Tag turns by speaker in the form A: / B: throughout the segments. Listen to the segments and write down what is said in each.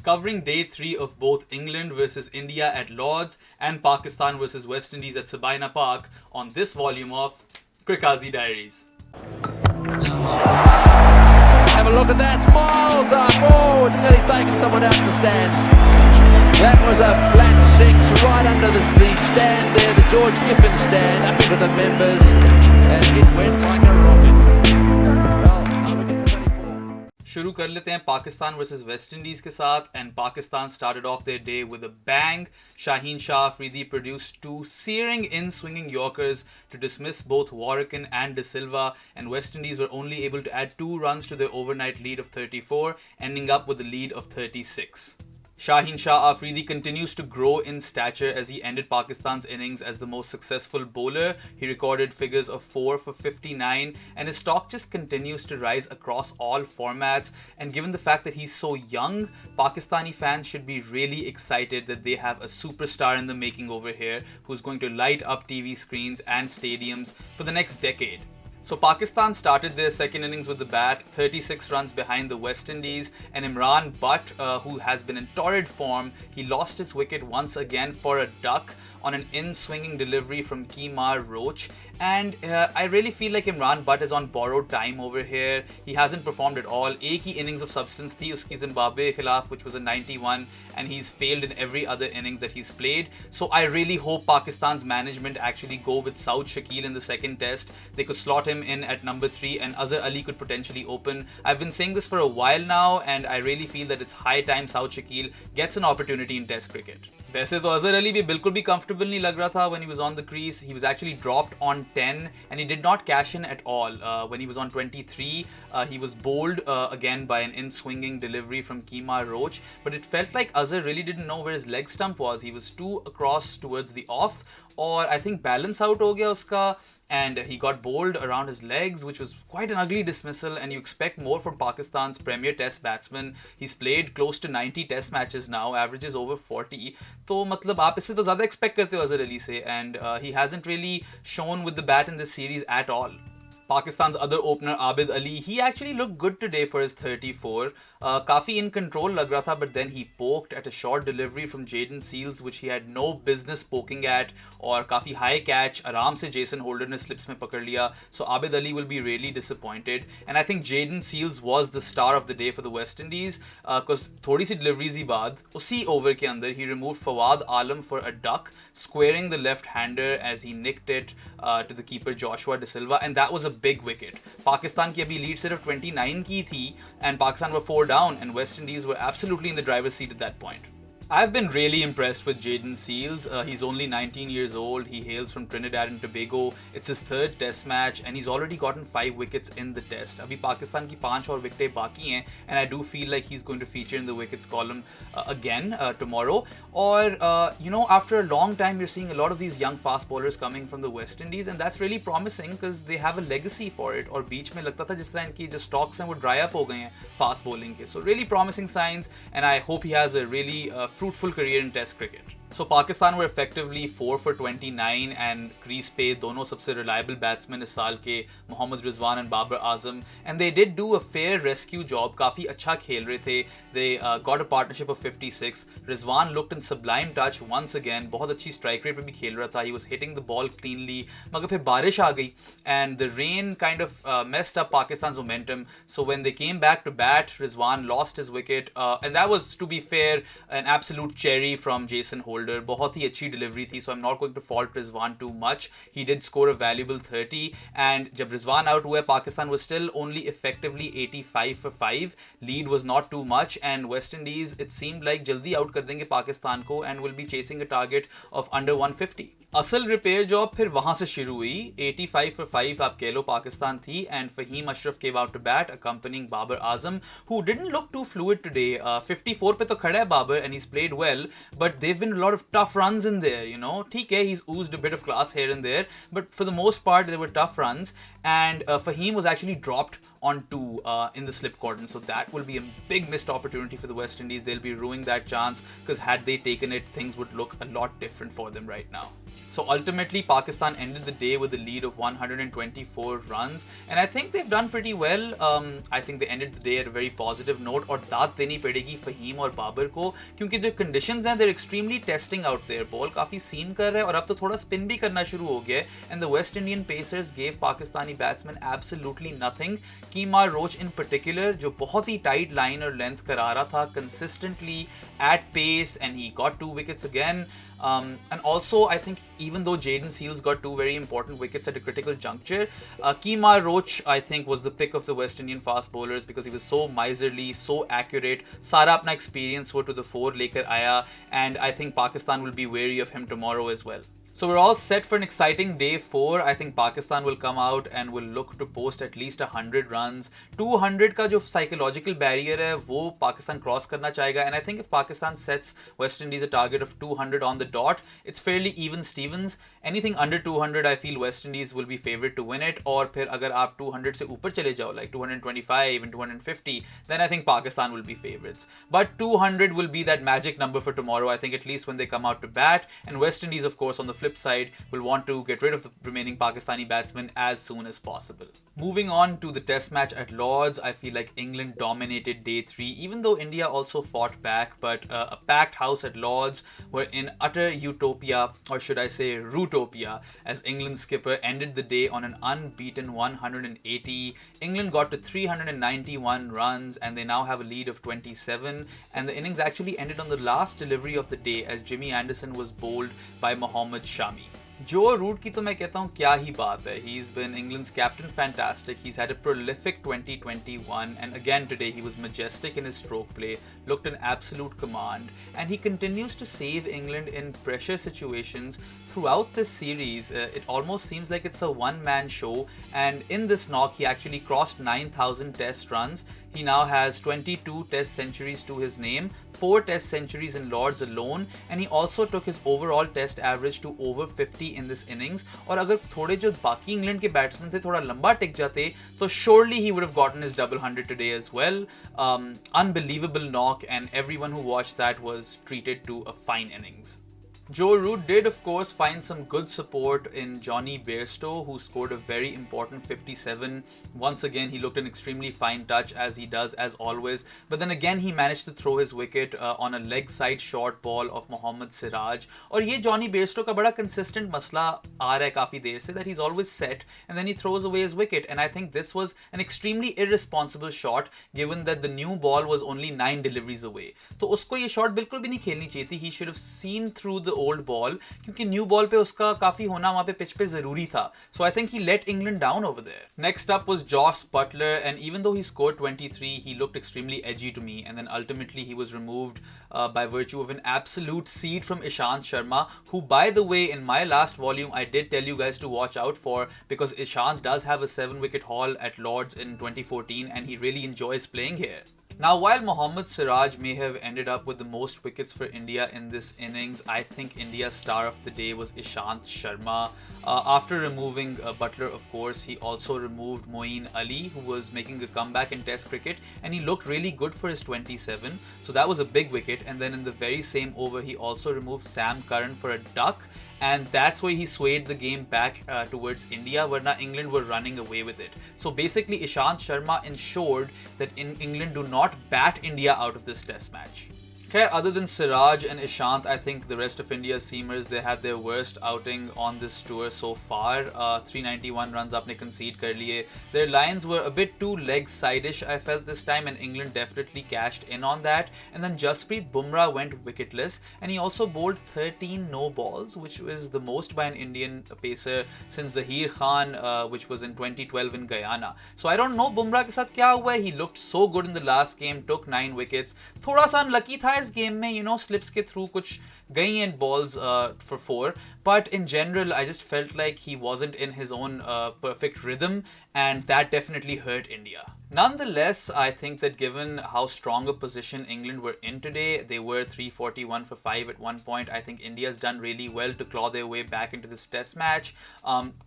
A: covering day 3 of both England versus India at Lord's and Pakistan versus West Indies at Sabina Park on this volume of CRIQAZI Diaries.
B: Have a look at that, Smiles up, oh, it's nearly taken someone out of the stands. That was a flat six right under the stand there, the George Giffen stand, up into the members, and it went like a rocket. Well, wicket 24.
A: शुरू कर लेते हैं Pakistan versus West Indies के साथ and Pakistan started off their day with a bang. Shaheen Shah Afridi produced 2 searing in-swinging Yorkers to dismiss both Warrican and De Silva, and West Indies were only able to add 2 runs to their overnight lead of 34, ending up with a lead of 36. Shaheen Shah Afridi continues to grow in stature as he ended Pakistan's innings as the most successful bowler. He recorded figures of 4 for 59 and his stock just continues to rise across all formats, and given the fact that he's so young, Pakistani fans should be really excited that they have a superstar in the making over here who's going to light up TV screens and stadiums for the next decade. So Pakistan started their second innings with the bat, 36 runs behind the West Indies, and Imran Butt, who has been in torrid form, he lost his wicket once again for a duck on an in-swinging delivery from Kemar Roach, and I really feel like Imran Butt is on borrowed time over here. He hasn't performed at all. एक ही innings of substance थी उसकी Zimbabwe के खिलाफ, which was a 91, and he's failed in every other innings that he's played. So I really hope Pakistan's management actually go with Saud Shakil in the second test. They could slot him in at number 3 and Azhar Ali could potentially open. I've been saying this for a while now, and I really feel that it's high time Saud Shakil gets an opportunity in test cricket. वैसे तो अजहर अली भी बिल्कुल भी comfortable नहीं लग रहा था when he was on the crease. He was actually dropped on 10 and he did not cash in at all. When he was on 23, he was bowled again by an in-swinging delivery from Kemar Roach, but it felt like Azhar really didn't know where his leg stump was. He was too across towards the off, or I think balance out हो गया उसका, and he got bowled around his legs, which was quite an ugly dismissal, and you expect more from Pakistan's premier test batsman. He's played close to 90 test matches now, averages over 40. तो मतलब आप इससे तो ज़्यादा expect करते हो अजहर अली से, and he hasn't really shown with the bat in this series at all. Pakistan's other opener Abid Ali, he actually looked good today for his 34. काफ़ी in control लग रहा था, but then he poked at a short delivery from Jayden Seals which he had no business poking at, और काफ़ी high catch आराम से Jason Holder ने slips में पकड़ लिया. So Abid Ali will be really disappointed, and I think Jayden Seals was the star of the day for the West Indies because थोड़ी सी deliveries ही बाद उसी over के अंदर he removed Fawad Alam for a duck, squaring the left-hander as he nicked it to the keeper Joshua De Silva, and that was a big wicket. Pakistan की अभी lead सिर्फ 29 की थी and Pakistan were 4 down, and West Indies were absolutely in the driver's seat at that point. I've been really impressed with Jayden Seals. He's only 19 years old. He hails from Trinidad and Tobago. It's his 3rd test match and he's already gotten 5 wickets in the test. Abhi Pakistan ki 5 और wickets बाकी हैं, and I do feel like he's going to feature in the wickets column again tomorrow. Or you know, after a long time you're seeing a lot of these young fast bowlers coming from the West Indies, and that's really promising because they have a legacy for it. और बीच में लगता था जिस तरह इनकी जो stocks हैं वो dry up हो गए हैं fast bowling के. So really promising signs, and I hope he has a really fruitful career in test cricket. So Pakistan were effectively 4 for 29 and crease पे दोनों सबसे reliable batsmen इस साल के Mohammad Rizwan and Babar Azam, and they did do a fair rescue job. काफ़ी अच्छा खेल रहे थे. They got a partnership of 56. Rizwan looked in sublime touch once again. बहुत अच्छी strike rate पे भी खेल रहा था. He was hitting the ball cleanly. मगर फिर बारिश आ गई and the rain kind of messed up Pakistan's momentum. So when they came back to bat, Rizwan lost his wicket, and that was, to be fair, an absolute cherry from Jason Holder. बहुत ही अच्छी delivery थी, so I'm not going to fault Rizwan too much. He did score a valuable 30, and जब Rizwan out हुआ, Pakistan was still only effectively 85 for 5. Lead was not too much, and West Indies, it seemed like जल्दी out कर देंगे पाकिस्तान को and will be chasing a target of under 150. असल repair job फिर वहां से शुरू हुई. 85 for 5 आप कह लो पाकिस्तान थी, and Fahim Ashraf came out to bat accompanying Babar Azam, who didn't look too fluid today. 54 पे तो खड़ा है Babar and he's played well, but they've been a lot of tough runs in there, you know. ठीक है, he's oozed a bit of class here and there, but for the most part there were tough runs, and Fahim was actually dropped on 2 in the slip cordon, so that will be a big missed opportunity for the West Indies. They'll be ruining that chance because had they taken it, things would look a lot different for them right now. So ultimately, Pakistan ended the day with a lead of 124 runs, and I think they've done pretty well. I think they ended the day at a very positive note. और दाद देनी पड़ेगी फहीम और बाबर को, क्योंकि जो conditions हैं, they're extremely testing out there. Ball काफी seam कर रहा है और अब तो थोड़ा spin भी करना शुरू हो गया है. And the West Indian pacers gave Pakistani batsmen absolutely nothing. Kemar Roach in particular, जो बहुत ही tight line और length करा रहा था consistently at pace, and he got 2 wickets again. And also, I think even though Jaden Seals got 2 very important wickets at a critical juncture, Kemar Roach, I think, was the pick of the West Indian fast bowlers because he was so miserly, so accurate. Sara apna experience wo to the fore lekar aaya, and I think Pakistan will be wary of him tomorrow as well. So we're all set for an exciting day 4. I think Pakistan will come out and will look to post at least 100 runs. 200 का जो psychological barrier है वो Pakistan cross करना चाहेगा, and I think if Pakistan sets West Indies a target of 200 on the dot, it's fairly even Stevens. Anything under 200, I feel West Indies will be favourite to win it. और फिर अगर आप 200 से ऊपर चले जाओ, like 225 and 250, then I think Pakistan will be favourites. But 200 will be that magic number for tomorrow, I think, at least when they come out to bat. And West Indies, of course, on the flip side, will want to get rid of the remaining Pakistani batsmen as soon as possible. Moving on to the test match at Lords, I feel like England dominated day 3, even though India also fought back, but a packed house at Lords were in utter utopia, or should I say rootopia, as England's skipper ended the day on an unbeaten 180. England got to 391 runs and they now have a lead of 27, and the innings actually ended on the last delivery of the day as Jimmy Anderson was bowled by Mohammad Shami. Joe Root की तो मैं कहता हूँ क्या ही बात है. He's been England's captain, fantastic. He's had a prolific 2021, and again today he was majestic in his stroke play, looked in absolute command, and he continues to save England in pressure situations throughout this series. It almost seems like it's a one-man show, and in this knock he actually crossed 9,000 test runs. He now has 22 test centuries to his name, 4 test centuries in Lords alone, and he also took his overall test average to over 50 in this innings. और अगर थोड़े जो बाकी England के batsman थे थोड़ा लंबा टिक जाते तो surely he would have gotten his double 100 today as well. Unbelievable knock, and everyone who watched that was treated to a fine innings. Joe Root did, of course, find some good support in Johnny Bairstow, who scored a very important 57. Once again, he looked an extremely fine touch, as he does, as always. But then again, he managed to throw his wicket on a leg side short ball of Mohammad Siraj. और ये Johnny Bairstow का बड़ा consistent मसला आ रहा है काफी देर से, that he's always set and then he throws away his wicket. And I think this was an extremely irresponsible shot, given that the new ball was only 9 deliveries away. तो उसको ये shot बिल्कुल भी नहीं खेलनी चाहिए थी. He should have seen through the old ball, क्योंकि न्यू बॉल पे उसका काफी होना वहां पे पिच पे जरूरी था. So I think he let England down over there. Next up was Josh Butler, and even though he scored 23, he looked extremely edgy to me, and then ultimately he was removed by virtue of an absolute seed from Ishant Sharma, who, by the way, in my last volume I did tell you guys to watch out for, because Ishant does have a 7-wicket haul at Lords in 2014 and he really enjoys playing here. Now, while Mohammad Siraj may have ended up with the most wickets for India in this innings, I think India's star of the day was Ishant Sharma. After removing Butler, of course, he also removed Moeen Ali, who was making a comeback in Test cricket, and he looked really good for his 27. So that was a big wicket. And then in the very same over, he also removed Sam Curran for a duck. And that's why he swayed the game back towards India, where England were running away with it. So basically, Ishant Sharma ensured that England do not bat India out of this test match. Okay, other than Siraj and Ishant, I think the rest of India's seamers, they had their worst outing on this tour so far. 391 runs apne concede kar liye. Their lines were a bit too leg-side-ish, I felt this time, and England definitely cashed in on that. And then Jasprit Bumrah went wicketless, and he also bowled 13 no-balls, which was the most by an Indian pacer since Zaheer Khan, which was in 2012 in Guyana. So I don't know Bumrah ke sath kya hua hai. He looked so good in the last game, took 9 wickets. Thoda sa unlucky tha इस game में, slips के through कुछ गई and balls for 4, but in general I just felt like he wasn't in his own perfect rhythm, and that definitely hurt India. Nonetheless, I think that given how strong a position England were in today, they were 341 for 5 at one point. I think India's done really well to claw their way back into this test match.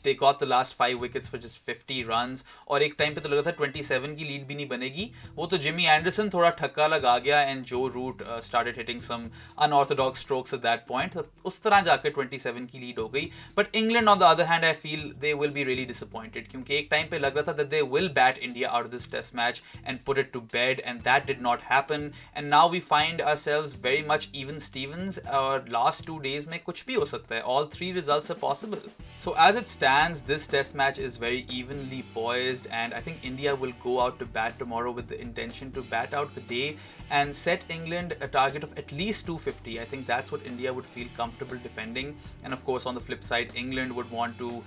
A: They got the last 5 wickets for just 50 runs. और एक time पे तो लगा था 27 की lead भी नहीं बनेगी. वो तो Jimmy Anderson थोड़ा ठक्का लगा गया and Joe Root started hitting some unorthodox strokes at that point. तो उस तरह जाकर 27 की लीड हो गई. But England on the other hand, I feel they will be really disappointed क्योंकि एक टाइम पे लग रहा था that they will bat India out of this test match and put it to bed, and that did not happen. And now we find ourselves very much even Stevens. Our last 2 days mein kuch bhi ho sakta hai. All 3 results are possible. So as it stands, this test match is very evenly poised, and I think India will go out to bat tomorrow with the intention to bat out the day and set England a target of at least 250. I think that's what India would feel comfortable defending. And of course, on the flip side, England would want to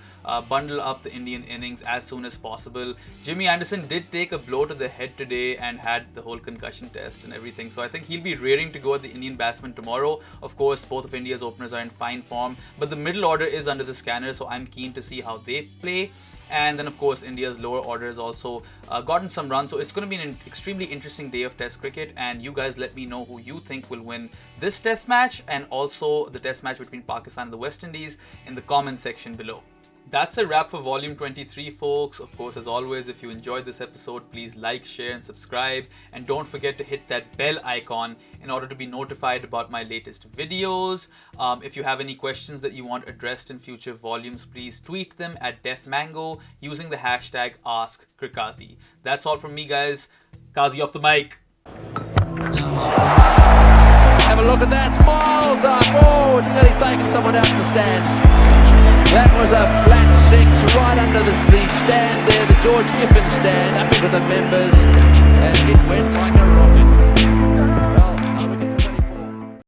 A: bundle up the Indian innings as soon as possible. Jimmy Anderson did take a blow to the head today and had the whole concussion test and everything. So I think he'll be raring to go at the Indian batsmen tomorrow. Of course, both of India's openers are in fine form, but the middle order is under the scanner, so I'm keen to see how they play. And then, of course, India's lower order has also gotten some runs. So it's going to be an extremely interesting day of Test cricket. And you guys let me know who you think will win this Test match and also the Test match between Pakistan and the West Indies in the comment section below. That's a wrap for volume 23, folks. Of course, as always, if you enjoyed this episode, please like, share, and subscribe. And don't forget to hit that bell icon in order to be notified about my latest videos. If you have any questions that you want addressed in future volumes, please tweet them at DefMango using the hashtag AskCriqAZI. That's all from me, guys. Kazi off the mic.
B: Have a look at that. Miles up. Oh, it's nearly taken someone out in the stands. That was a flat 6 right under the stand there, the George Giffen stand, up into the members.